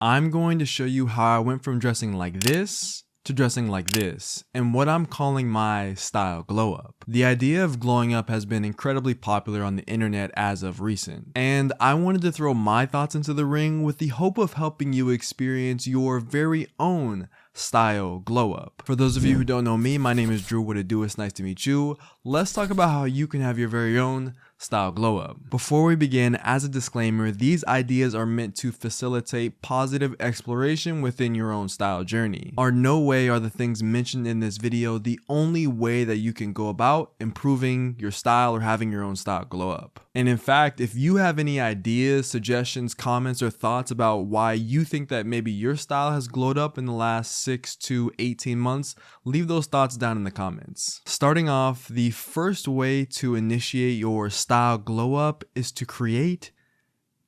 I'm going to show you how I went from dressing like this to dressing like this, and what I'm calling my style glow up. The idea of glowing up has been incredibly popular on the internet as of recent, and I wanted to throw my thoughts into the ring with the hope of helping you experience your very own style glow up. For those of you who don't know me, my name is Drew. What it do? It's nice to meet you. Let's talk about how you can have your very own style glow up. Before we begin, as a disclaimer, these ideas are meant to facilitate positive exploration within your own style journey. No way are the things mentioned in this video the only way that you can go about improving your style or having your own style glow up. And in fact, if you have any ideas, suggestions, comments, or thoughts about why you think that maybe your style has glowed up in the last 6 to 18 months, leave those thoughts down in the comments. Starting off, the first way to initiate your style glow up is to create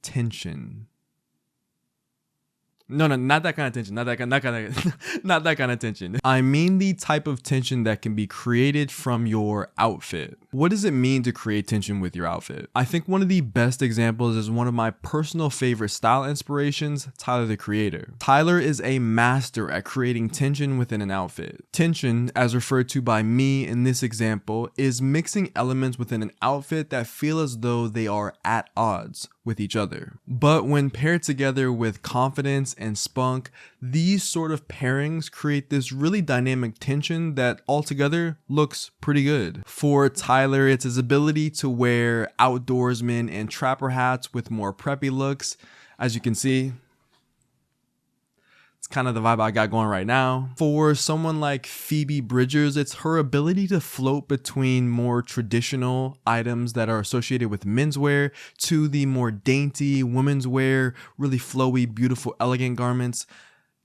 tension. No, not that kind of tension. Not that kind of tension. I mean the type of tension that can be created from your outfit. What does it mean to create tension with your outfit? I think one of the best examples is one of my personal favorite style inspirations, Tyler the Creator. Tyler is a master at creating tension within an outfit. Tension, as referred to by me in this example, is mixing elements within an outfit that feel as though they are at odds with each other. But when paired together with confidence and spunk, these sort of pairings create this really dynamic tension that altogether looks pretty good. For Tyler, it's his ability to wear outdoorsman and trapper hats with more preppy looks. As you can see, it's kind of the vibe I got going right now. For someone like Phoebe Bridgers, it's her ability to float between more traditional items that are associated with menswear to the more dainty women's wear, really flowy, beautiful, elegant garments.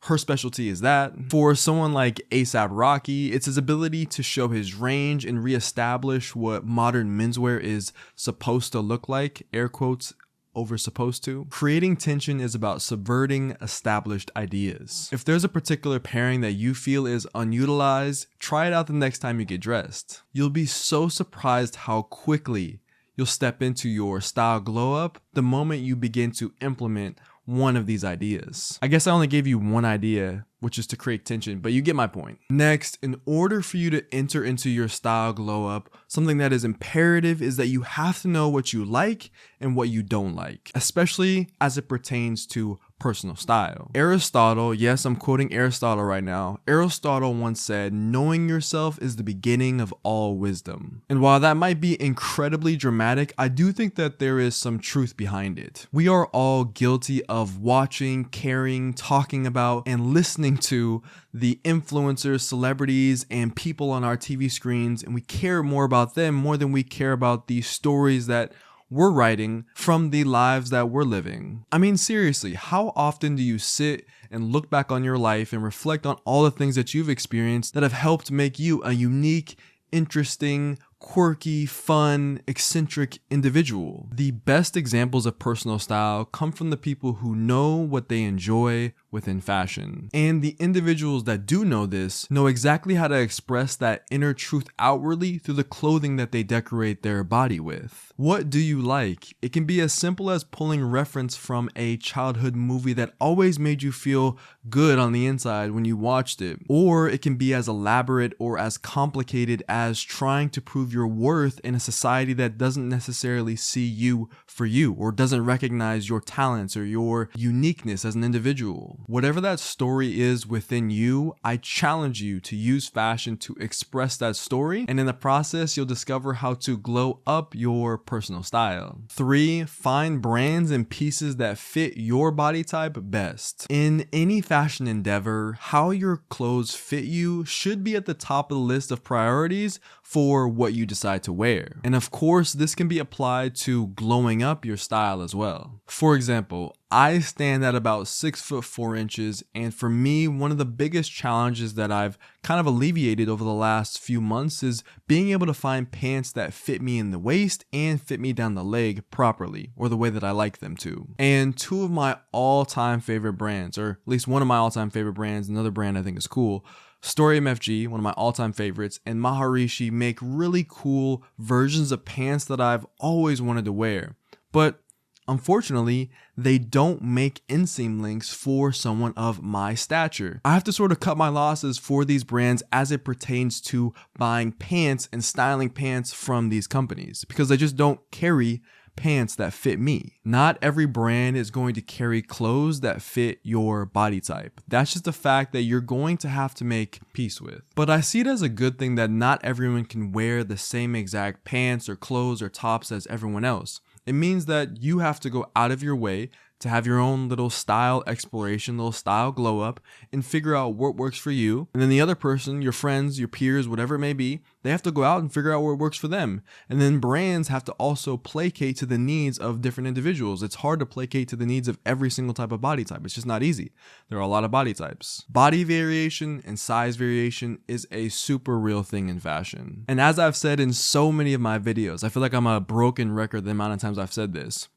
Her specialty is that. For someone like A$AP Rocky, it's his ability to show his range and reestablish what modern menswear is supposed to look like, air quotes, over supposed to. Creating tension is about subverting established ideas. If there's a particular pairing that you feel is unutilized, try it out the next time you get dressed. You'll be so surprised how quickly you'll step into your style glow up the moment you begin to implement one of these ideas. I guess I only gave you one idea, which is to create tension, but you get my point. Next, in order for you to enter into your style glow up, something that is imperative is that you have to know what you like and what you don't like, especially as it pertains to personal style. Aristotle, yes, I'm quoting Aristotle right now. Aristotle once said, "Knowing yourself is the beginning of all wisdom." And while that might be incredibly dramatic, I do think that there is some truth behind it. We are all guilty of watching, caring, talking about, and listening to the influencers, celebrities, and people on our TV screens, and we care more about them more than we care about the stories that we're writing from the lives that we're living. I mean, seriously, how often do you sit and look back on your life and reflect on all the things that you've experienced that have helped make you a unique, interesting, quirky, fun, eccentric individual? The best examples of personal style come from the people who know what they enjoy within fashion. And the individuals that do know this know exactly how to express that inner truth outwardly through the clothing that they decorate their body with. What do you like? It can be as simple as pulling reference from a childhood movie that always made you feel good on the inside when you watched it. Or it can be as elaborate or as complicated as trying to prove your worth in a society that doesn't necessarily see you for you or doesn't recognize your talents or your uniqueness as an individual. Whatever that story is within you, I challenge you to use fashion to express that story, and in the process, you'll discover how to glow up your personal style. 3, find brands and pieces that fit your body type best. In any fashion endeavor, how your clothes fit you should be at the top of the list of priorities for what you decide to wear. And of course, this can be applied to glowing up your style as well. For example, I stand at about 6 foot 4 inches, and for me, one of the biggest challenges that I've kind of alleviated over the last few months is being able to find pants that fit me in the waist and fit me down the leg properly, or the way that I like them to. And 2 of my all-time favorite brands, or at least one of my all-time favorite brands, another brand I think is cool, Story MFG, one of my all-time favorites, and Maharishi make really cool versions of pants that I've always wanted to wear. But Unfortunately, they don't make inseam links for someone of my stature. I have to sort of cut my losses for these brands as it pertains to buying pants and styling pants from these companies because they just don't carry pants that fit me. Not every brand is going to carry clothes that fit your body type. That's just a fact that you're going to have to make peace with. But I see it as a good thing that not everyone can wear the same exact pants or clothes or tops as everyone else. It means that you have to go out of your way to have your own little style exploration, little style glow up, and figure out what works for you. And then the other person, your friends, your peers, whatever it may be, they have to go out and figure out what works for them. And then brands have to also placate to the needs of different individuals. It's hard to placate to the needs of every single type of body type. It's just not easy. There are a lot of body types. Body variation and size variation is a super real thing in fashion. And as I've said in so many of my videos, I feel like I'm a broken record the amount of times I've said this.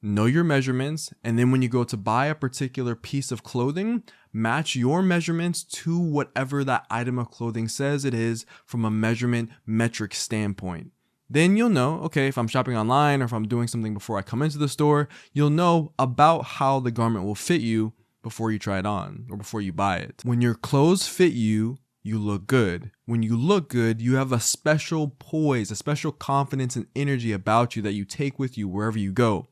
Know your measurements, and then when you go to buy a particular piece of clothing, match your measurements to whatever that item of clothing says it is from a measurement metric standpoint. Then you'll know, okay, if I'm shopping online or if I'm doing something before I come into the store, you'll know about how the garment will fit you before you try it on or before you buy it. When your clothes fit you, you look good. When you look good, you have a special poise, a special confidence and energy about you that you take with you wherever you go.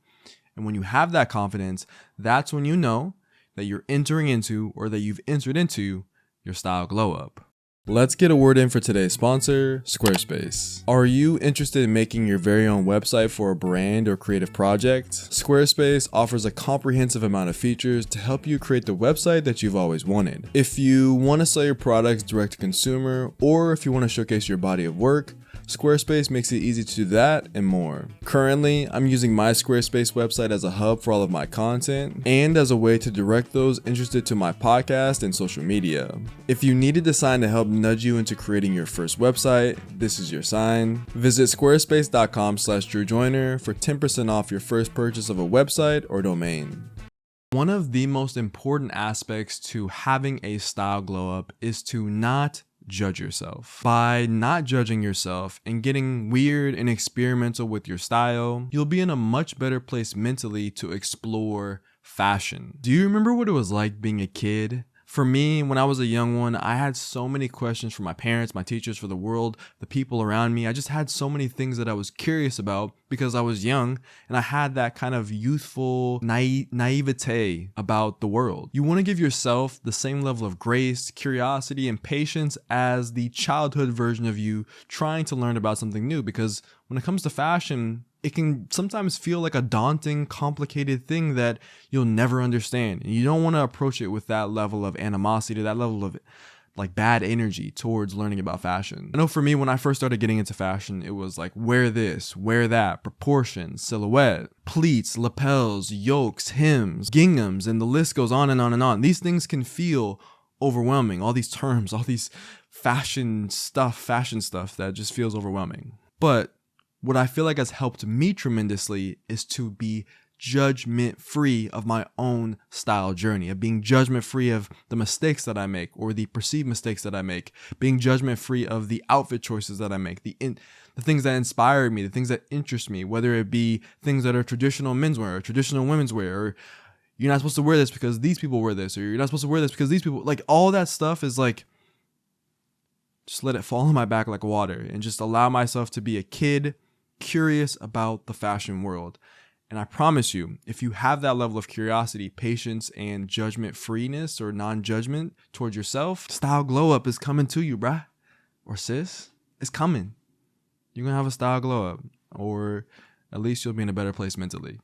And when you have that confidence, that's when you know that you're entering into or that you've entered into your style glow up. Let's get a word in for today's sponsor, Squarespace. Are you interested in making your very own website for a brand or creative project? Squarespace offers a comprehensive amount of features to help you create the website that you've always wanted. If you want to sell your products direct to consumer, or if you want to showcase your body of work, Squarespace makes it easy to do that and more. Currently, I'm using my Squarespace website as a hub for all of my content and as a way to direct those interested to my podcast and social media. If you need a design to help nudge you into creating your first website, this is your sign. Visit squarespace.com/DrewJoyner for 10% off your first purchase of a website or domain. One of the most important aspects to having a style glow up is to not judge yourself. By not judging yourself and getting weird and experimental with your style, you'll be in a much better place mentally to explore fashion. Do you remember what it was like being a kid? For me, when I was a young one, I had so many questions for my parents, my teachers, for the world, the people around me. I just had so many things that I was curious about because I was young and I had that kind of youthful naivete about the world. You want to give yourself the same level of grace, curiosity, and patience as the childhood version of you trying to learn about something new, because when it comes to fashion, it can sometimes feel like a daunting, complicated thing that you'll never understand. And you don't want to approach it with that level of animosity, that level of like bad energy towards learning about fashion. I know for me, when I first started getting into fashion, it was like, wear this, wear that, proportions, silhouette, pleats, lapels, yokes, hems, ginghams, and the list goes on and on and on. These things can feel overwhelming. All these terms, all these fashion stuff that just feels overwhelming. But what I feel like has helped me tremendously is to be judgment free of my own style journey, of being judgment free of the mistakes that I make or the perceived mistakes that I make, being judgment free of the outfit choices that I make, the things that inspire me, the things that interest me, whether it be things that are traditional menswear or traditional women's wear, or you're not supposed to wear this because these people wear this, or you're not supposed to wear this because these people, like all that stuff is like, just let it fall on my back like water and just allow myself to be a kid curious about the fashion world. And I promise you, if you have that level of curiosity, patience, and judgment freeness or non-judgment towards yourself, style glow up is coming to you, bruh. Or sis, it's coming. You're gonna have a style glow up, or at least you'll be in a better place mentally.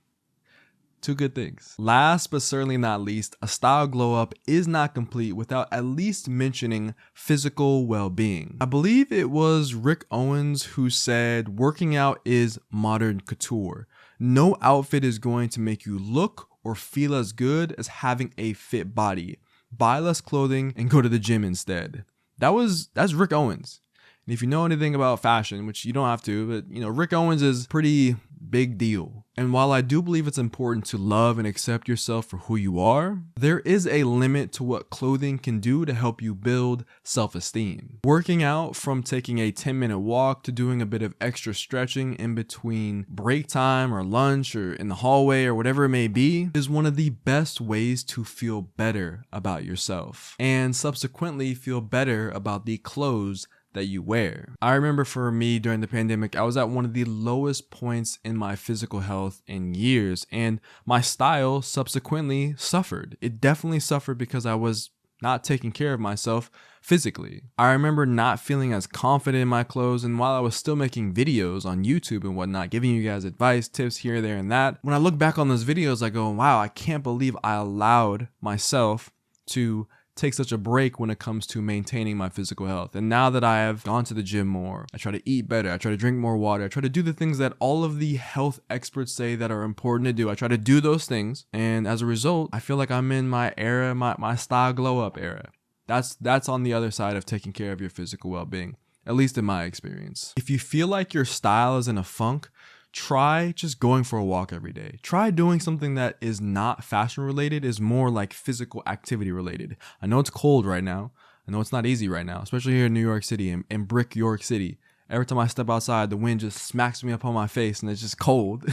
Two good things. Last but certainly not least, a style glow up is not complete without at least mentioning physical well-being. I believe it was Rick Owens who said, working out is modern couture. No outfit is going to make you look or feel as good as having a fit body. Buy less clothing and go to the gym instead. That's Rick Owens. And if you know anything about fashion, which you don't have to, but you know, Rick Owens is pretty big deal. And while I do believe it's important to love and accept yourself for who you are, there is a limit to what clothing can do to help you build self-esteem. Working out, from taking a 10-minute walk to doing a bit of extra stretching in between break time or lunch or in the hallway or whatever it may be, is one of the best ways to feel better about yourself and subsequently feel better about the clothes that you wear. I remember for me during the pandemic, I was at one of the lowest points in my physical health in years, and my style subsequently suffered. It definitely suffered because I was not taking care of myself physically. I remember not feeling as confident in my clothes, and while I was still making videos on YouTube and whatnot, giving you guys advice, tips here, there, and that, when I look back on those videos, I go, wow, I can't believe I allowed myself to take such a break when it comes to maintaining my physical health. And now that I have gone to the gym more, I try to eat better, I try to drink more water, I try to do the things that all of the health experts say that are important to do. I try to do those things, and as a result, I feel like I'm in my era, my style glow up era. That's on the other side of taking care of your physical well-being, at least in my experience. If you feel like your style is in a funk, try just going for a walk every day. Try doing something that is not fashion related, is more like physical activity related. I know it's cold right now. I know it's not easy right now, especially here in New York City, in Brick York City. Every time I step outside, the wind just smacks me up on my face and it's just cold.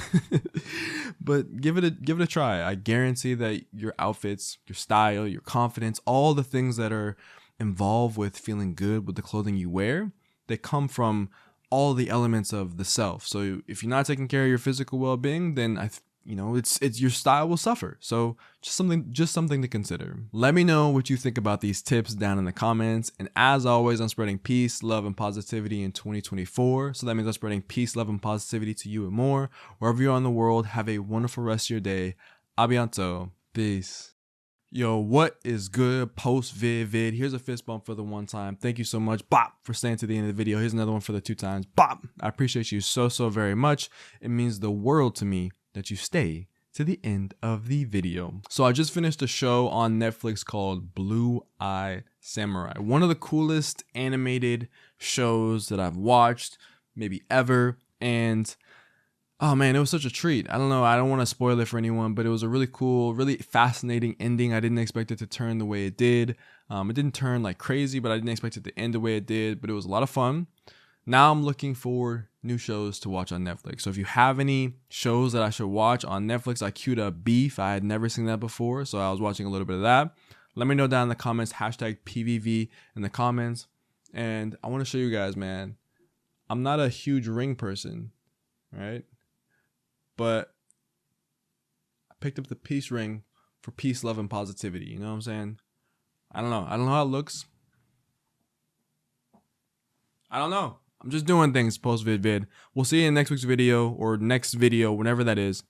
But give it a try. I guarantee that your outfits, your style, your confidence, all the things that are involved with feeling good with the clothing you wear, they come from all the elements of the self. So if you're not taking care of your physical well-being, then it's your style will suffer. So just something to consider. Let me know what you think about these tips down in the comments. And as always, I'm spreading peace, love, and positivity in 2024. So that means I'm spreading peace, love, and positivity to you and more. Wherever you are in the world, have a wonderful rest of your day. A bientôt. Peace. Yo, what is good? Post vid. Here's a fist bump for the one time. Thank you so much, Bop, for staying to the end of the video. Here's another one for the 2 times. Bop. I appreciate you so very much. It means the world to me that you stay to the end of the video. So I just finished a show on Netflix called Blue Eye Samurai. One of the coolest animated shows that I've watched, maybe ever. And oh man, it was such a treat. I don't know, I don't want to spoil it for anyone, but it was a really cool, really fascinating ending. I didn't expect it to turn the way it did. It didn't turn like crazy, but I didn't expect it to end the way it did, but it was a lot of fun. Now I'm looking for new shows to watch on Netflix. So if you have any shows that I should watch on Netflix, I queued up Beef. I had never seen that before, so I was watching a little bit of that. Let me know down in the comments, hashtag PVV in the comments. And I want to show you guys, man, I'm not a huge ring person, right? But I picked up the peace ring for peace, love, and positivity. You know what I'm saying? I don't know how it looks. I don't know. I'm just doing things post vid. We'll see you in next week's video or next video, whenever that is.